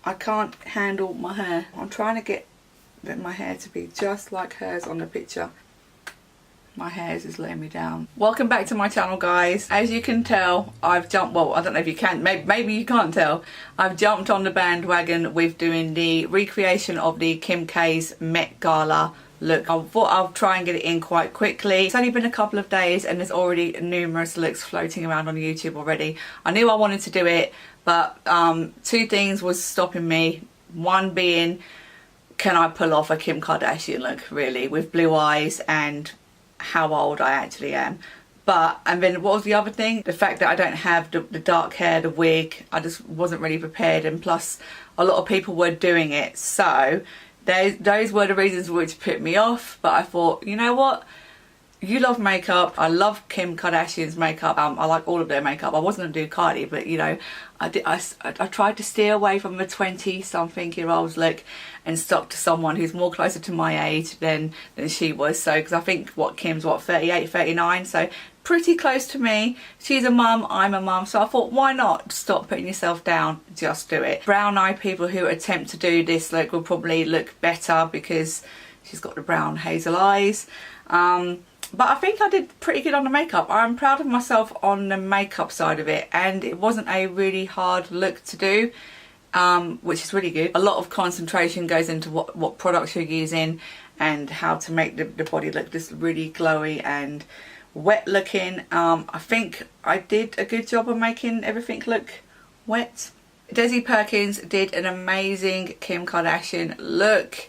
I can't handle my hair. I'm trying to get my hair to be just like hers on the picture. My hair is just letting me down. Welcome back to my channel, guys. As you can tell, I've jumped, well, I don't know if you can, maybe you can't tell. I've jumped on the bandwagon with doing the recreation of the Kim K's Met Gala look. I thought I'll try and get it in quite quickly. It's only been a couple of days and there's already numerous looks floating around on YouTube already. I knew I wanted to do it, but two things was stopping me. One being, can I pull off a Kim Kardashian look, really, with blue eyes and how old I actually am. And then what was the other thing? The fact that I don't have the dark hair, the wig. I just wasn't really prepared, and plus a lot of people were doing it, so those were the reasons which put me off. But I thought, you know what, you love makeup. I love Kim Kardashian's makeup. I like all of their makeup. I wasn't gonna do Kylie, but you know, I tried to steer away from the 20-something-year-old's look and stuck to someone who's more closer to my age than she was. So, because I think Kim's 38, 39, so pretty close to me. She's a mum, I'm a mum, so I thought, why not stop putting yourself down, just do it. Brown eye people who attempt to do this look will probably look better because she's got the brown hazel eyes. But I think I did pretty good on the makeup. I'm proud of myself on the makeup side of it, and it wasn't a really hard look to do, which is really good. A lot of concentration goes into what products you're using and how to make the body look just really glowy and wet looking. I think I did a good job of making everything look wet. Desi Perkins did an amazing Kim Kardashian look.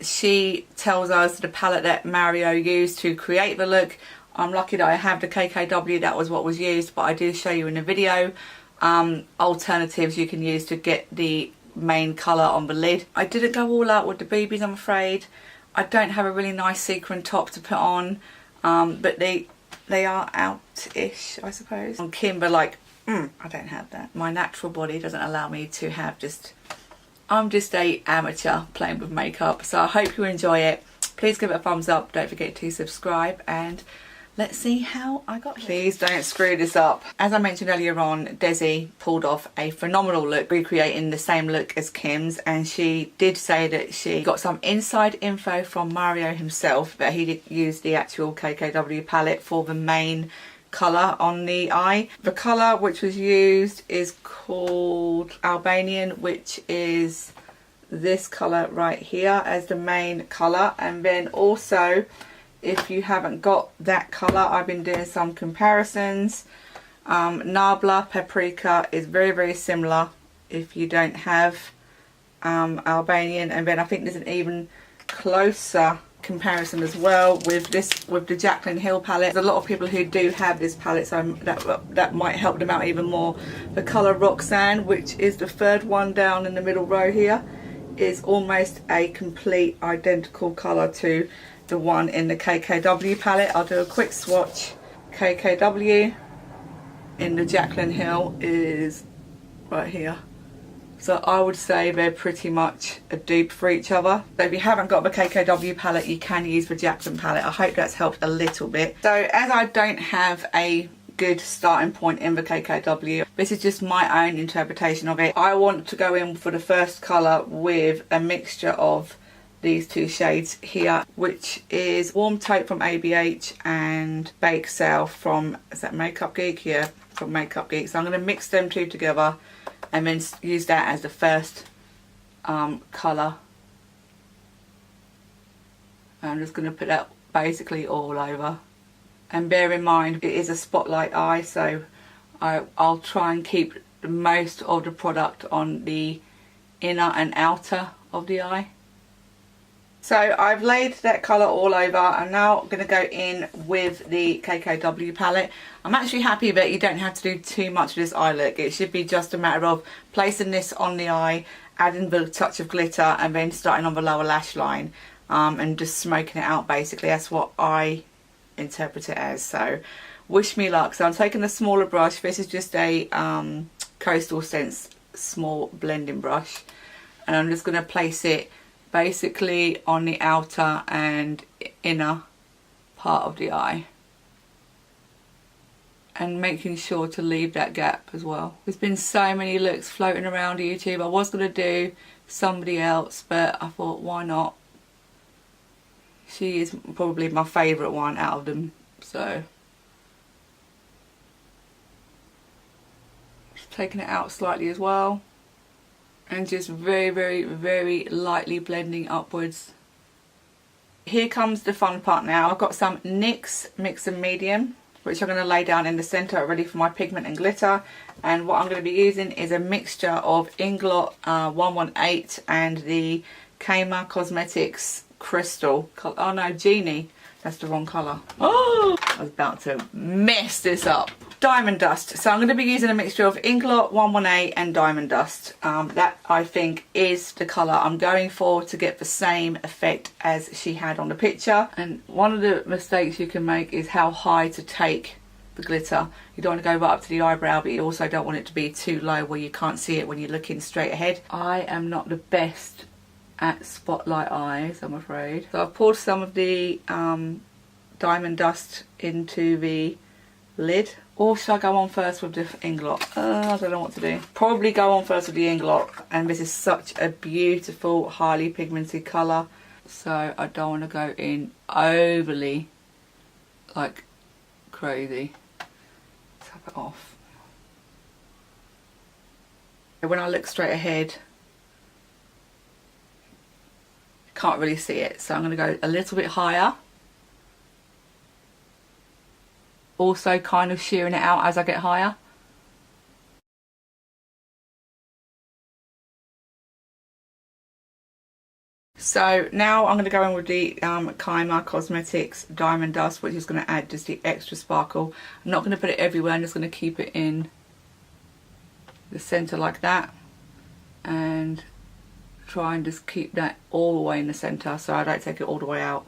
She tells us the palette that Mario used to create the look. I'm lucky that I have the KKW, that was what was used, but I do show you in the video alternatives you can use to get the main colour on the lid. I didn't go all out with the BBs, I'm afraid. I don't have a really nice sequin top to put on, but they are out-ish, I suppose. On Kimber, like, I don't have that. My natural body doesn't allow me to have I'm just a amateur playing with makeup, so I hope you enjoy it. Please give it a thumbs up, don't forget to subscribe, and let's see how I got here. Please don't screw this up. As I mentioned earlier on, Desi pulled off a phenomenal look recreating the same look as Kim's, and she did say that she got some inside info from Mario himself, that he did use the actual KKW palette for the main colour on the eye. The colour which was used is called Albanian, which is this colour right here as the main colour. And then also, if you haven't got that colour, I've been doing some comparisons. Nabla Paprika is very, very similar if you don't have Albanian, and then I think there's an even closer comparison as well with the Jaclyn Hill palette. There's a lot of people who do have this palette, so that might help them out even more. The colour Roxanne, which is the third one down in the middle row here, is almost a complete identical colour to the one in the KKW palette. I'll do a quick swatch. KKW in the Jaclyn Hill is right here. So I would say they're pretty much a dupe for each other. So if you haven't got the KKW palette, you can use the Jaclyn palette. I hope that's helped a little bit. So as I don't have a good starting point in the KKW, this is just my own interpretation of it. I want to go in for the first colour with a mixture of these two shades here, which is Warm Taupe from ABH and Bake Sale from, is that Makeup Geek? Yeah, from Makeup Geek. So I'm going to mix them two together and then use that as the first colour. I'm just going to put that basically all over. And bear in mind, it is a spotlight eye, so I'll try and keep most of the product on the inner and outer of the eye. So I've laid that colour all over. I'm now going to go in with the KKW palette. I'm actually happy that you don't have to do too much of this eye look. It should be just a matter of placing this on the eye, adding the touch of glitter, and then starting on the lower lash line and just smoking it out basically. That's what I interpret it as. So wish me luck. So I'm taking a smaller brush. This is just a Coastal Scents small blending brush, and I'm just going to place it basically on the outer and inner part of the eye, and making sure to leave that gap as well. There's been so many looks floating around YouTube. I was going to do somebody else, but I thought, why not? She is probably my favourite one out of them, so just taking it out slightly as well, and just very, very, very lightly blending upwards. Here comes the fun part now. I've got some NYX Mixing Medium, which I'm going to lay down in the centre ready for my pigment and glitter. And what I'm going to be using is a mixture of Inglot 118 and the Kama Cosmetics Crystal. Oh no, Genie. That's the wrong colour. Oh, I was about to mess this up. Diamond Dust. So I'm going to be using a mixture of Inglot 118 and Diamond Dust. That I think is the colour I'm going for to get the same effect as she had on the picture. And one of the mistakes you can make is how high to take the glitter. You don't want to go right up to the eyebrow, but you also don't want it to be too low where you can't see it when you're looking straight ahead. I am not the best at spotlight eyes, I'm afraid. So I've poured some of the Diamond Dust into the lid. Or should I go on first with the Inglot? I don't know what to do. Probably go on first with the Inglot. And this is such a beautiful, highly pigmented colour. So I don't want to go in overly, like, crazy. Tap it off. When I look straight ahead, can't really see it, so I'm going to go a little bit higher, also kind of shearing it out as I get higher. So now I'm going to go in with the Kama Cosmetics Diamond Dust, which is going to add just the extra sparkle. I'm not going to put it everywhere, I'm just going to keep it in the centre like that, and try and just keep that all the way in the centre so I don't take it all the way out.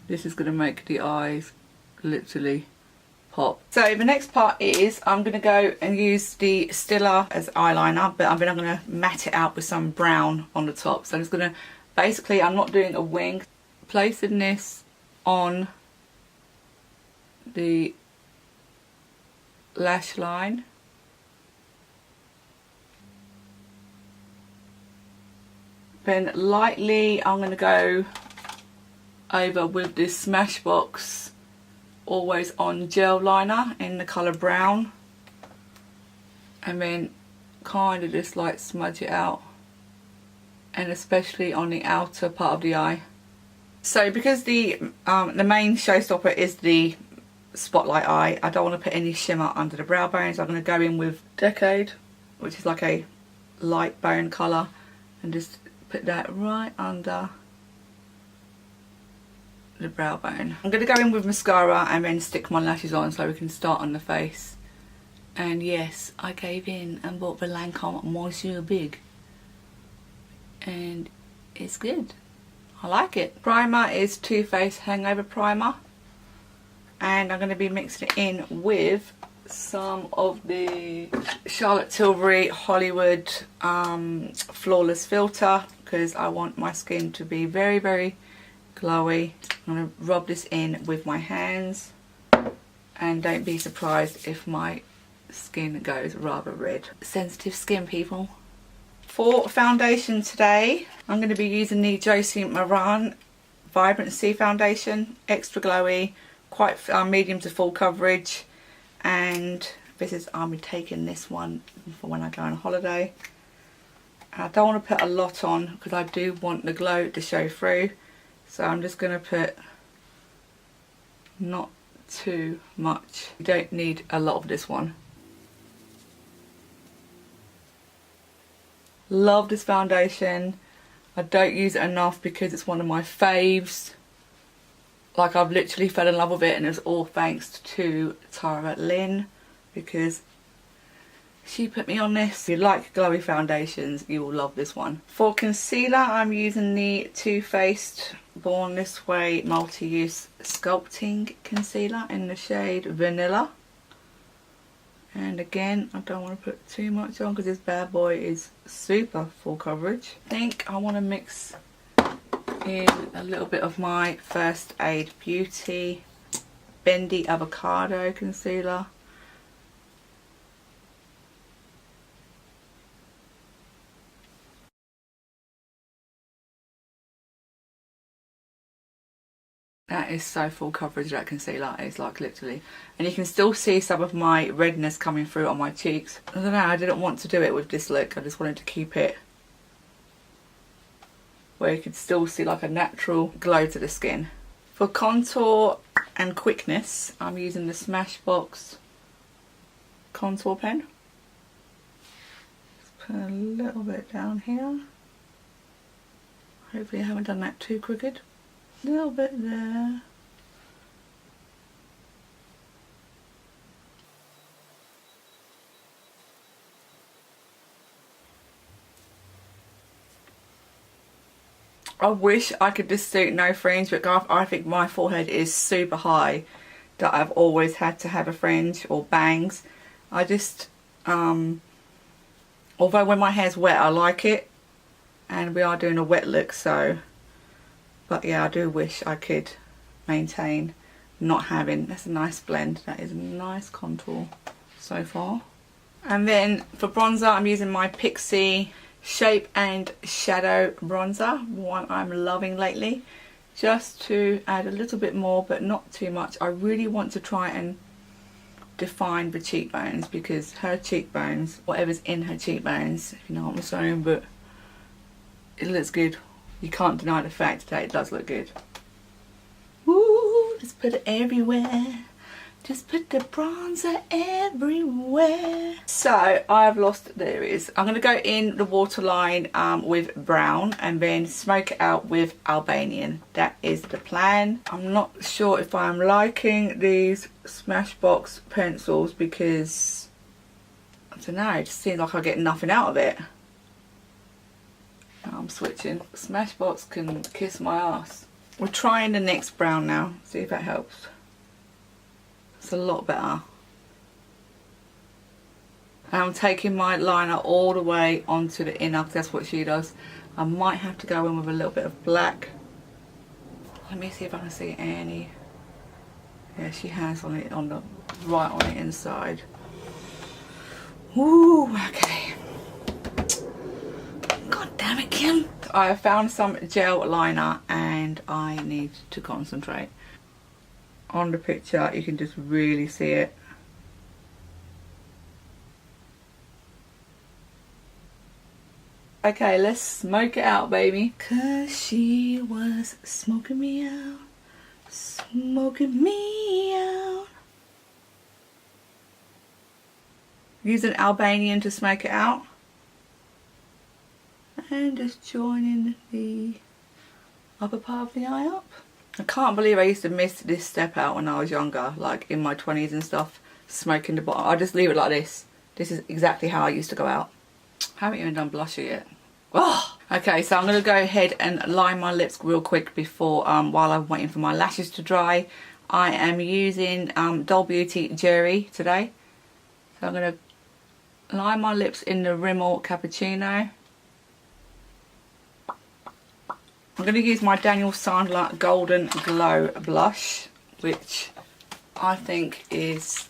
This is going to make the eyes literally pop. So the next part is I'm going to go and use the Stila as eyeliner, but I'm going to matte it out with some brown on the top. So I'm just going to, basically I'm not doing a wing, placing this on the lash line. Then lightly I'm going to go over with this Smashbox Always On gel liner in the colour brown, and then kind of just like smudge it out, and especially on the outer part of the eye. So because the main showstopper is the spotlight eye, I don't want to put any shimmer under the brow bones. I'm going to go in with Decade, which is like a light bone colour, and just put that right under the brow bone. I'm going to go in with mascara and then stick my lashes on so we can start on the face. And yes, I gave in and bought the Lancome Monsieur Big, and it's good. I like it. Primer is Toofaced Hangover Primer, and I'm going to be mixing it in with some of the Charlotte Tilbury Hollywood Flawless Filter, because I want my skin to be very, very glowy. I'm going to rub this in with my hands, and don't be surprised if my skin goes rather red. Sensitive skin, people. For foundation today, I'm going to be using the Josie Maran Vibrancy Foundation, extra glowy, quite medium to full coverage. And this is, I'll be taking this one for when I go on holiday. I don't want to put a lot on because I do want the glow to show through. So I'm just going to put not too much. You don't need a lot of this one. Love this foundation. I don't use it enough because it's one of my faves. Like, I've literally fell in love with it, and it's all thanks to Tara Lynn, because she put me on this. If you like glowy foundations, you will love this one. For concealer, I'm using the Too Faced Born This Way Multi-Use Sculpting Concealer in the shade Vanilla. And again, I don't want to put too much on because this bad boy is super full coverage. I think I want to mix in a little bit of my First Aid Beauty Bendy Avocado Concealer. That is so full coverage, that concealer is like literally. And you can still see some of my redness coming through on my cheeks. I don't know, I didn't want to do it with this look. I just wanted to keep it where you could still see like a natural glow to the skin. For contour and quickness, I'm using the Smashbox contour pen. Just put a little bit down here. Hopefully I haven't done that too crooked. A little bit there. I wish I could just do no fringe, but I think my forehead is super high that I've always had to have a fringe or bangs. I just, although when my hair's wet I like it, and we are doing a wet look, so, but yeah, I do wish I could maintain not having. That's a nice blend. That is a nice contour so far. And then for bronzer, I'm using my Pixie Shape and Shadow bronzer, one I'm loving lately, just to add a little bit more but not too much. I really want to try and define the cheekbones, because her cheekbones, whatever's in her cheekbones, if you know what I'm saying, but it looks good. You can't deny the fact that it does look good. Woo, just put it everywhere. Just put the bronzer everywhere. So I've lost, there it is. I'm going to go in the waterline with brown and then smoke it out with Albanian. That is the plan. I'm not sure if I'm liking these Smashbox pencils because, I don't know, it just seems like I get nothing out of it. I'm switching. Smashbox can kiss my ass. We're trying the NYX brown now, see if that helps. It's a lot better. I'm taking my liner all the way onto the inner, because that's what she does. I might have to go in with a little bit of black. Let me see if I can see any. Yeah, she has on it, on the right on the inside. Ooh, okay. God damn it, Kim. I have found some gel liner and I need to concentrate. On the picture you can just really see it. Okay, let's smoke it out, baby. 'Cause she was smoking me out, smoking me out. Using Albanian to smoke it out. And just joining the upper part of the eye up. I can't believe I used to miss this step out when I was younger, like in my 20s and stuff, smoking the bottom. I just leave it like this. This is exactly how I used to go out. I haven't even done blusher yet. Oh! Okay, so I'm going to go ahead and line my lips real quick before, while I'm waiting for my lashes to dry. I am using Doll Beauty Jerry today. So I'm going to line my lips in the Rimmel Cappuccino. I'm going to use my Daniel Sandler Golden Glow blush, which I think is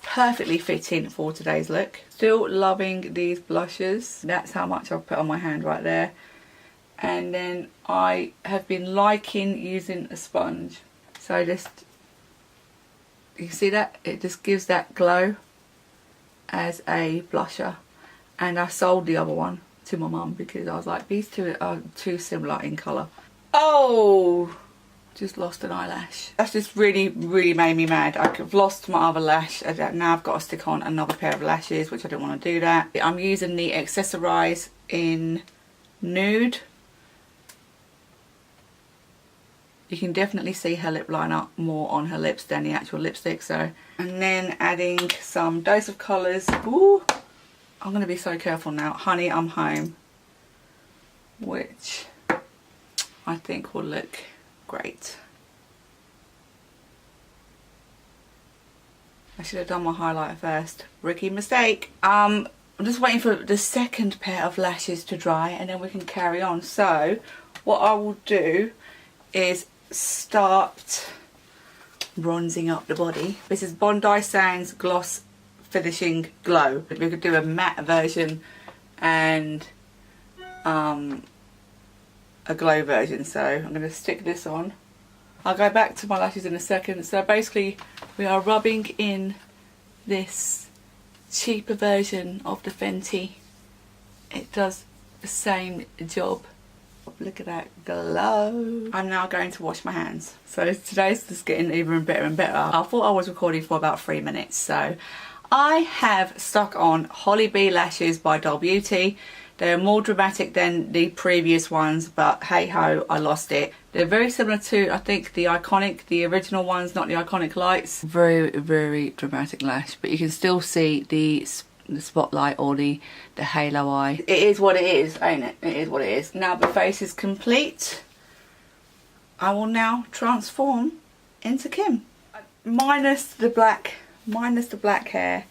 perfectly fitting for today's look. Still loving these blushes. That's how much I've put on my hand right there. And then I have been liking using a sponge. So just, you see that? It just gives that glow as a blusher. And I sold the other one to my mum because I was like, these two are too similar in colour. Oh, just lost an eyelash. That's just really made me mad. I've lost my other lash. Now I've got to stick on another pair of lashes, which I don't want to do that. I'm using the Accessorize in Nude. You can definitely see her lip liner more on her lips than the actual lipstick. So, and then adding some Dose of Colours. Ooh, I'm going to be so careful now. Honey, I'm Home, which I think will look great. I should have done my highlighter first. Rookie mistake. I'm just waiting for the second pair of lashes to dry and then we can carry on. So what I will do is start bronzing up the body. This is Bondi Sands Gloss Finishing Glow. We could do a matte version and a glow version. So I'm going to stick this on I'll go back to my lashes in a second. So basically we are rubbing in this cheaper version of the Fenty. It does the same job. Look at that glow. I'm now going to wash my hands. So today's just getting even better and better. I thought I was recording for about 3 minutes. So I have stuck on Holly Bee lashes by Doll Beauty. They're more dramatic than the previous ones, but hey ho, I lost it. They're very similar to, I think, the original ones, not the iconic lights. Very, very dramatic lash, but you can still see the spotlight or the halo eye. It is what it is, ain't it? It is what it is. Now the face is complete. I will now transform into Kim. Minus the black hair.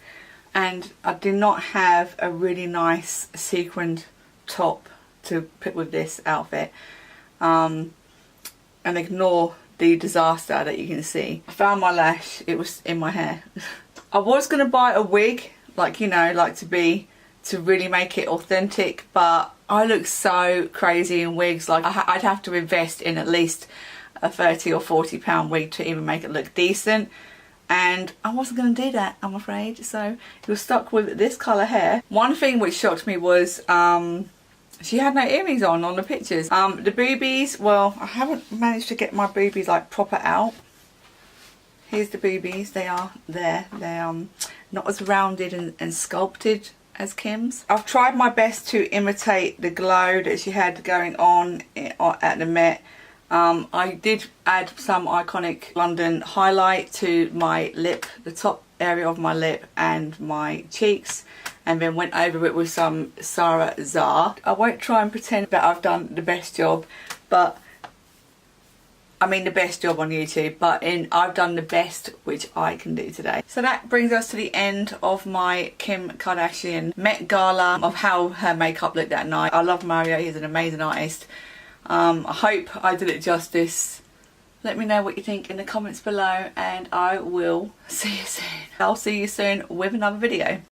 And I did not have a really nice sequined top to put with this outfit. And ignore the disaster that you can see. I found my lash, it was in my hair. I was going to buy a wig, like, you know, like to really make it authentic, but I look so crazy in wigs. Like I'd have to invest in at least a £30 or £40 wig to even make it look decent. And I wasn't going to do that, I'm afraid. So he was stuck with this colour hair. One thing which shocked me was she had no earrings on the pictures. The boobies, well, I haven't managed to get my boobies like proper out. Here's the boobies, they are there. They're not as rounded and sculpted as Kim's. I've tried my best to imitate the glow that she had going on at the Met. I did add some iconic London highlight to my lip, the top area of my lip and my cheeks, and then went over it with some Sarah Zar. I won't try and pretend that I've done the best job, but I mean the best job on YouTube, but I've done the best which I can do today. So that brings us to the end of my Kim Kardashian Met Gala, of how her makeup looked that night. I love Mario, he's an amazing artist. I hope I did it justice. Let me know what you think in the comments below, and I will see you soon. I'll see you soon with another video.